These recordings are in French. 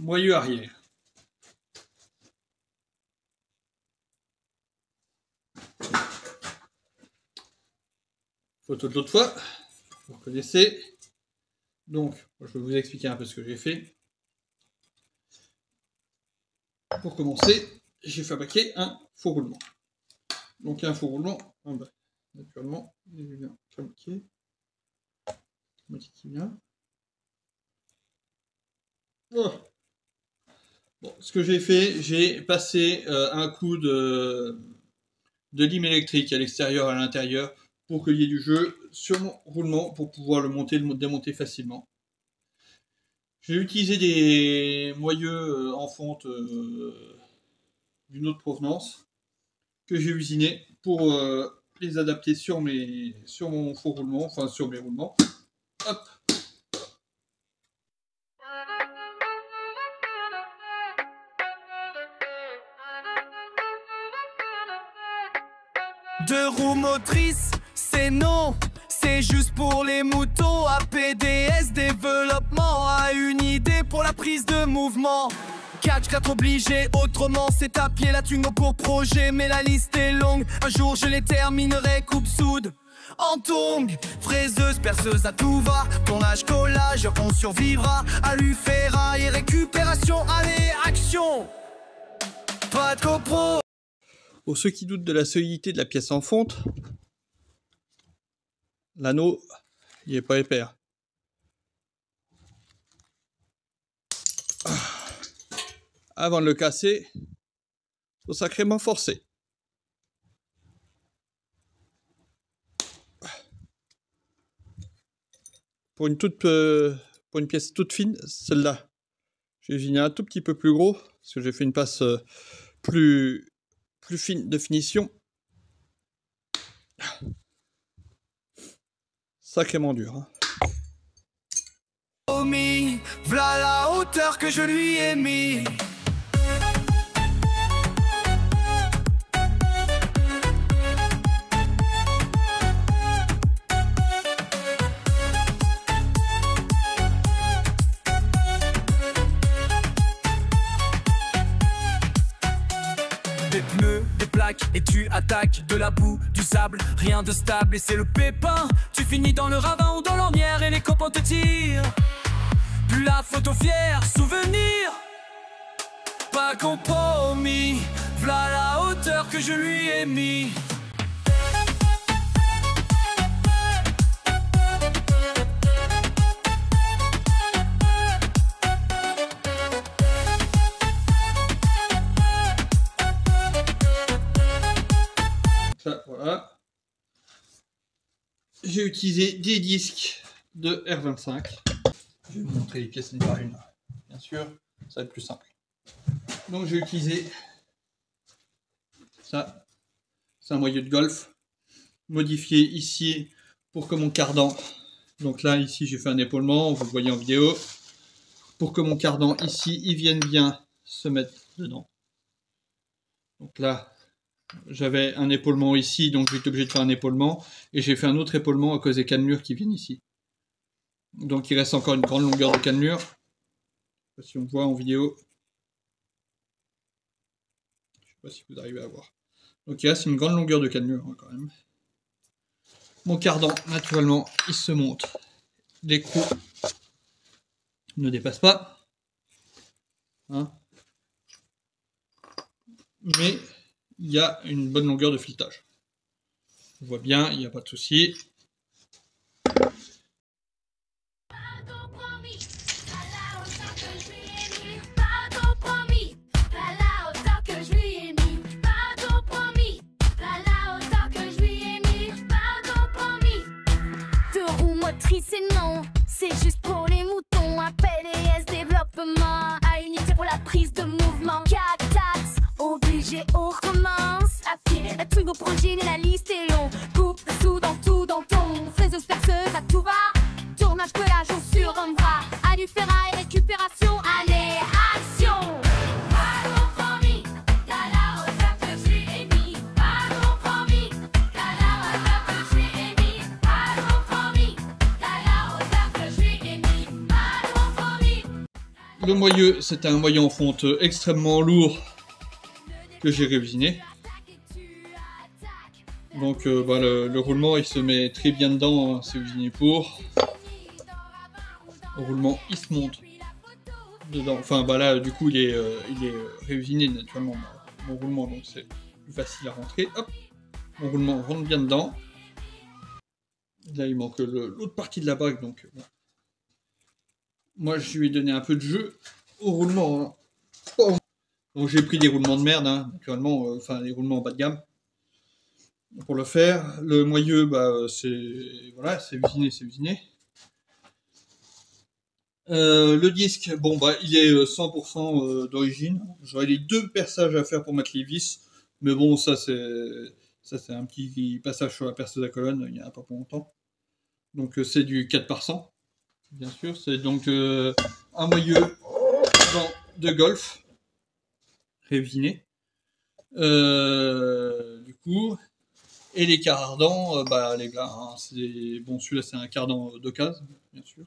moyeu arrière. Photo de l'autre fois, vous reconnaissez. Donc, je vais vous expliquer un peu ce que j'ai fait. Pour commencer, j'ai fabriqué un faux roulement. Donc, un faux roulement, naturellement, il est bien fabriqué. Moitié qui vient. Oh. Bon, ce que j'ai fait, j'ai passé un coup de lime électrique à l'extérieur et à l'intérieur pour qu'il y ait du jeu sur mon roulement pour pouvoir le monter et le démonter facilement. J'ai utilisé des moyeux en fonte d'une autre provenance que j'ai usiné pour les adapter sur mon faux roulement, enfin sur mes roulements. Hop. Deux roues motrices, c'est non, c'est juste pour les moutons. APDS, développement, a une idée pour la prise de mouvement. 4x4 obligé, autrement c'est à pied la Twingo pour projet. Mais la liste est longue, un jour je les terminerai. Coupe soude en tongue, fraiseuse, perceuse à tout va. Tournage, collage, on survivra. Alu, ferraille et récupération, allez, action. Pas de copro. Pour ceux qui doutent de la solidité de la pièce en fonte, l'anneau, il n'est pas épais. Avant de le casser, il faut sacrément forcer. Pour une pièce toute fine, celle-là, j'ai usiné un tout petit peu plus gros, parce que j'ai fait une passe plus fine de finition. Sacrément dur. Hein. V'là la hauteur que je lui ai mis. Des pneus, des plaques et tu attaques. De la boue, du sable, rien de stable et c'est le pépin. Tu finis dans le ravin ou dans l'ornière et les copains te tirent. Plus la photo fière, souvenir. Pas compromis, v'là la hauteur que je lui ai mis. Ça, voilà. J'ai utilisé des disques de R25. Je vais vous montrer les pièces une par une. Bien sûr, ça va être plus simple. Donc j'ai utilisé ça. C'est un moyeu de golf. Modifié ici pour que mon cardan... Donc là, ici, j'ai fait un épaulement, vous le voyez en vidéo. Pour que mon cardan, ici, il vienne bien se mettre dedans. Donc là... J'avais un épaulement ici, donc j'étais obligé de faire un épaulement. Et j'ai fait un autre épaulement à cause des cannelures qui viennent ici. Donc il reste encore une grande longueur de cannelure. Je sais pas si on voit en vidéo. Je sais pas si vous arrivez à voir. Donc il reste une grande longueur de cannelure hein, quand même. Mon cardan, naturellement, il se monte. L'écrou ne dépasse pas. Hein. Mais... il y a une bonne longueur de filetage. On voit bien, il n'y a pas de souci. Deux roues motrices et non, c'est juste pour les moutons. APDS, développement, à unité pour la prise de mouvement. 4 axes. Obligé, on recommence à pied. La Twingo projet, la liste est longue. Coupe sous dans tout dans ton. Fraiseuse, perceuse, à tout va. Tournage, collage, on surhommera. Alu, ferraille, récupération, allez, action. Pas compromis, t'as la hauteur que je lui ai mis. Pas compromis, t'as la hauteur que je lui ai mis. Pas compromis, t'as la hauteur que je lui ai mis. Pas compromis. le moyeu, c'était un moyeu en fonte extrêmement lourd que j'ai réusiné. Donc bah, le roulement il se met très bien dedans, hein, c'est usiné pour. Le roulement il se monte dedans. Enfin bah là du coup il est réusiné naturellement mon roulement, donc c'est plus facile à rentrer. Hop, mon roulement rentre bien dedans. Là il manque l'autre partie de la bague, donc bon. Moi je lui ai donné un peu de jeu au roulement. Hein. Oh. Donc j'ai pris des roulements de merde, hein, naturellement, enfin des roulements en bas de gamme. Pour le faire, le moyeu, bah, c'est voilà, c'est usiné. Le disque, bon bah, il est 100% d'origine. J'aurais les 2 perçages à faire pour mettre les vis, mais bon, ça c'est un petit passage sur la perceuse à colonne, il n'y en a pas pour longtemps. Donc c'est du 4 par 100, bien sûr. C'est donc un moyeu de golf réusiné. Du coup. Et les cardans, bah les gars, hein, bon celui-là c'est un cardan d'occasion, bien sûr,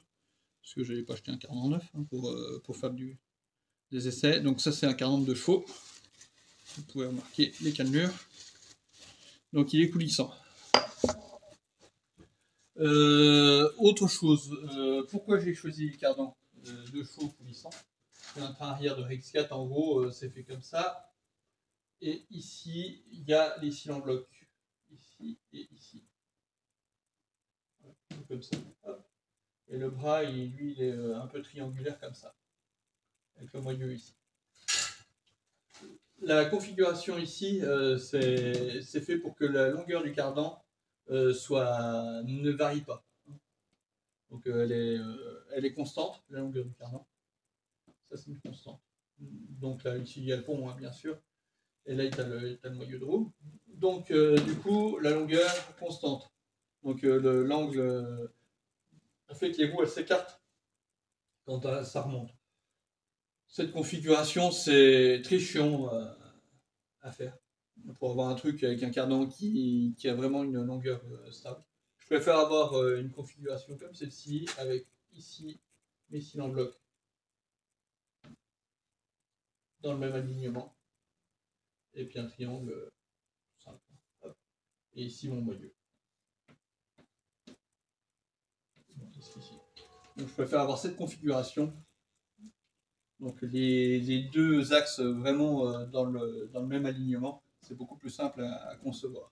parce que j'avais pas acheté un cardan neuf hein, pour faire des essais. Donc ça c'est un cardan de chevaux. Vous pouvez remarquer les cannelures. Donc il est coulissant. Autre chose, pourquoi j'ai choisi les cardans de chevaux coulissants? Un train arrière de X4 en gros, c'est fait comme ça. Et ici il y a les cils en bloc. Ici et ici. Voilà, comme ça. Hop. Et le bras, lui, il est un peu triangulaire comme ça. Avec le moyeu ici. La configuration ici, c'est fait pour que la longueur du cardan ne varie pas. Donc elle est constante, la longueur du cardan. Ça, c'est une constante. Donc là, ici, il y a le pont, hein, bien sûr. Et là, tu as le moyeu de roue. Donc, du coup, la longueur constante. Donc, l'angle fait que les roues, elles s'écartent quand ça remonte. Cette configuration, c'est très chiant à faire. Pour avoir un truc avec un cardan qui a vraiment une longueur stable. Je préfère avoir une configuration comme celle-ci, avec ici mes cils en bloc. Dans le même alignement. Et puis un triangle simple. Hop. Et ici mon moyeu. Donc je préfère avoir cette configuration. Donc les 2 axes vraiment dans le même alignement. C'est beaucoup plus simple à concevoir.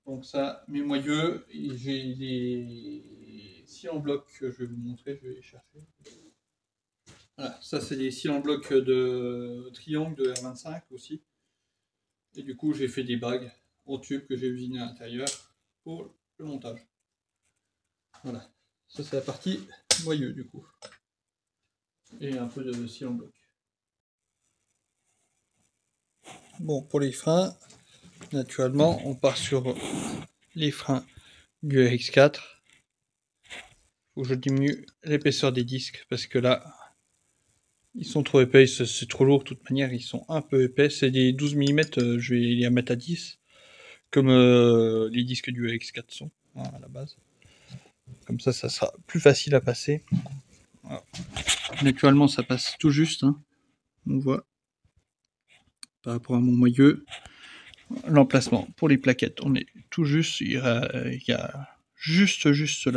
Donc ça, mes moyeux, j'ai les cils en bloc que je vais vous montrer, je vais les chercher. Voilà, ça c'est des cils en bloc de triangle de R25 aussi. Et du coup j'ai fait des bagues en tube que j'ai usiné à l'intérieur pour le montage. Voilà, ça c'est la partie moyeu du coup. Et un peu de cils en bloc. Bon, pour les freins, naturellement on part sur les freins du RX4. Faut que je diminue l'épaisseur des disques parce que là ils sont trop épais, c'est trop lourd de toute manière, ils sont un peu épais. C'est des 12 mm, je vais les mettre à 10, comme les disques du RX4 sont hein, à la base. Comme ça sera plus facile à passer. Voilà. Naturellement, ça passe tout juste, hein. On voit par rapport à mon moyeu. L'emplacement pour les plaquettes, on est tout juste, il y a juste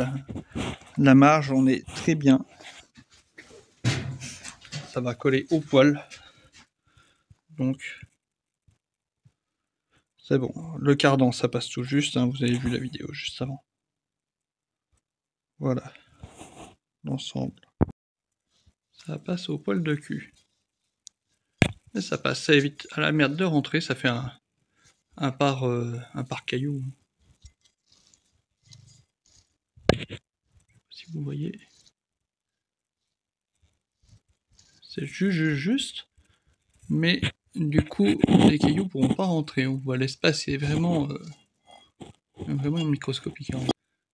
la marge, on est très bien. Ça va coller au poil. Donc, c'est bon. Le cardan, ça passe tout juste. Hein, vous avez vu la vidéo juste avant. Voilà. L'ensemble. Ça passe au poil de cul. Et ça passe. Ça évite à la merde de rentrer. Ça fait un par caillou. Si vous voyez. C'est juste. Mais du coup, les cailloux pourront pas rentrer. On voit l'espace est vraiment microscopique. Hein.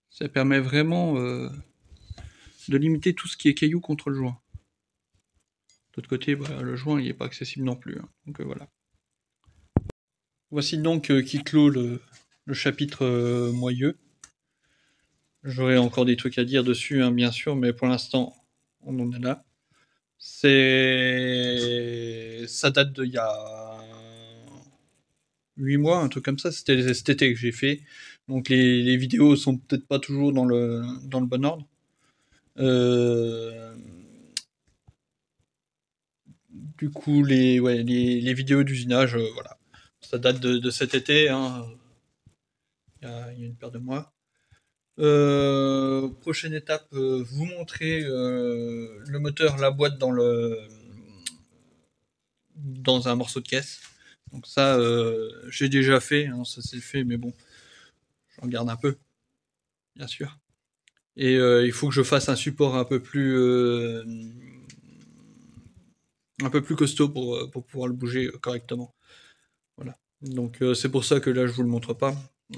Ça permet vraiment de limiter tout ce qui est cailloux contre le joint. De l'autre côté, bah, le joint il n'est pas accessible non plus. Hein. Donc voilà. Voici donc qui clôt le chapitre moyeu. J'aurai encore des trucs à dire dessus, hein, bien sûr, mais pour l'instant, on en est là. Ça date d'il y a 8 mois, un truc comme ça. C'était cet été que j'ai fait. Donc les vidéos sont peut-être pas toujours dans le bon ordre. Du coup, les vidéos d'usinage, voilà. Ça date de cet été, hein. Il y a une paire de mois. Prochaine étape, vous montrer le moteur, la boîte dans un morceau de caisse. Donc ça, j'ai déjà fait, hein, ça c'est fait, mais bon, j'en garde un peu, bien sûr. Et il faut que je fasse un support un peu plus costaud pour pouvoir le bouger correctement. Voilà. Donc c'est pour ça que là je vous le montre pas.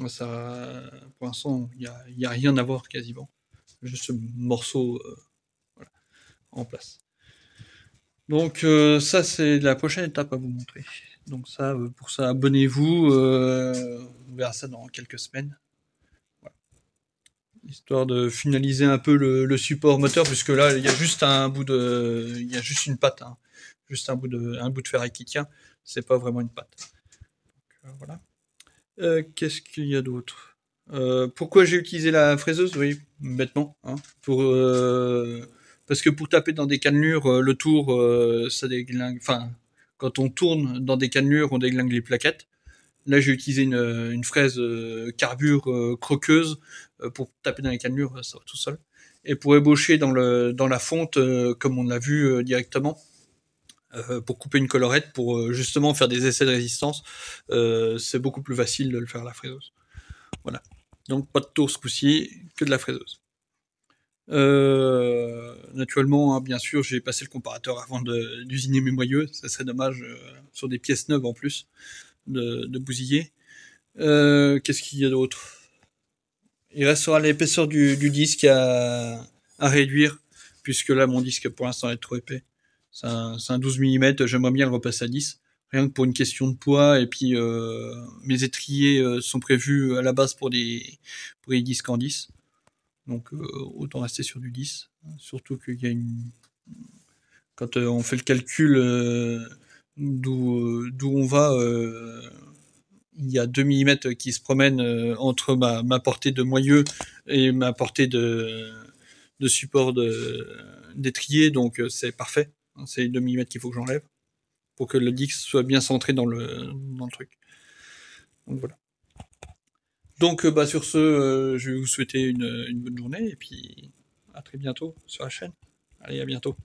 Ça, pour l'instant, il y a rien à voir quasiment. Juste ce morceau voilà, en place. Donc ça c'est la prochaine étape à vous montrer. Donc ça, pour ça, abonnez-vous. On verra ça dans quelques semaines. Voilà. Histoire de finaliser un peu le support moteur, puisque là il y a juste il y a juste une patte, hein. Juste un bout de ferraille qui tient. C'est pas vraiment une patte. Donc, voilà. Qu'est-ce qu'il y a d'autre? Pourquoi j'ai utilisé la fraiseuse? Oui, bêtement, hein, parce que pour taper dans des cannelures, le tour, ça déglingue. Enfin, quand on tourne dans des cannelures, on déglingue les plaquettes. Là, j'ai utilisé une fraise carbure croqueuse pour taper dans les cannelures, ça va tout seul. Et pour ébaucher dans la fonte, comme on l'a vu directement, pour couper une collerette, pour justement faire des essais de résistance, c'est beaucoup plus facile de le faire à la fraiseuse. Voilà. Donc pas de tour ce coup-ci, que de la fraiseuse. Naturellement, hein, bien sûr, j'ai passé le comparateur avant d'usiner mes moyeux. Ça serait dommage sur des pièces neuves en plus de bousiller. Qu'est-ce qu'il y a d'autre? Il restera l'épaisseur du disque à réduire, puisque là mon disque pour l'instant est trop épais. C'est un 12 mm, j'aimerais bien le repasser à 10. Rien que pour une question de poids, et puis mes étriers sont prévus à la base pour les disques en 10. Donc autant rester sur du 10. Surtout qu'il y a quand on fait le calcul d'où on va, il y a 2 mm qui se promènent entre ma portée de moyeu et ma portée de support d'étrier, donc c'est parfait. C'est les 2 mm qu'il faut que j'enlève pour que le disque soit bien centré dans le truc. Donc voilà. Donc sur ce, je vais vous souhaiter une bonne journée et puis à très bientôt sur la chaîne. Allez, à bientôt.